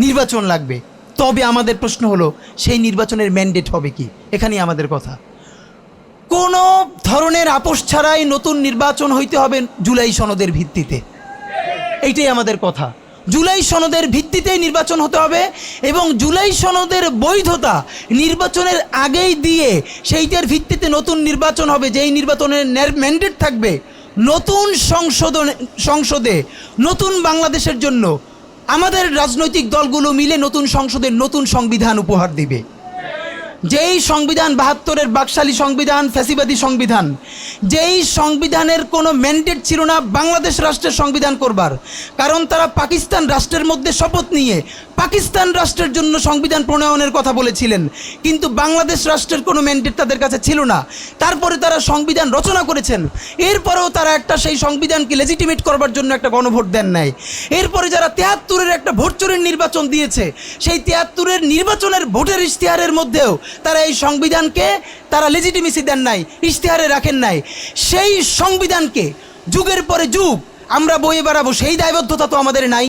নির্বাচন লাগবে। তবে আমাদের প্রশ্ন হলো সেই নির্বাচনের ম্যান্ডেট হবে কি? এখানেই আমাদের কথা। কোনো ধরনের আপোষ ছাড়াই নতুন নির্বাচন হইতে হবে জুলাই সনদের ভিত্তিতে, এইটাই আমাদের কথা। জুলাই সনদের ভিত্তিতেই নির্বাচন হতে হবে এবং জুলাই সনদের বৈধতা নির্বাচনের আগেই দিয়ে সেইটার ভিত্তিতে নতুন নির্বাচন হবে, যেই নির্বাচনের ম্যান্ডেট থাকবে নতুন সংসদে নতুন বাংলাদেশের জন্য আমাদের রাজনৈতিক দলগুলো মিলে নতুন সংসদে নতুন সংবিধান উপহার দিবে। যেই সংবিধান ৭২-এর বাকশালী সংবিধান, ফ্যাসিবাদী সংবিধান, যেই সংবিধানের কোনো ম্যান্ডেট ছিল না বাংলাদেশ রাষ্ট্রের সংবিধান করবার, কারণ তারা পাকিস্তান রাষ্ট্রের মধ্যে শপথ নিয়ে পাকিস্তান রাষ্ট্রের জন্য সংবিধান প্রণয়নের কথা বলেছিলেন, কিন্তু বাংলাদেশ রাষ্ট্রের কোনো ম্যান্ডেট তাদের কাছে ছিল না। তারপরে তারা সংবিধান রচনা করেছেন, এরপরেও তারা একটা সেই সংবিধানকে লেজিটিমেট করবার জন্য একটা গণভোট দেন নাই। এরপরে যারা ৭৩-এর একটা ভোট চোরের নির্বাচন দিয়েছে, সেই ৭৩-এর নির্বাচনের ভোটের ইশতেহারের মধ্যেও তারা এই সংবিধানকে তারা লেজিটিমেসি দেন নাই, ইশতেহারে রাখেন নাই। সেই সংবিধানকে যুগের পরে যুগ আমরা বয়ে বেড়াবো, সেই দায়বদ্ধতা তো আমাদের নাই।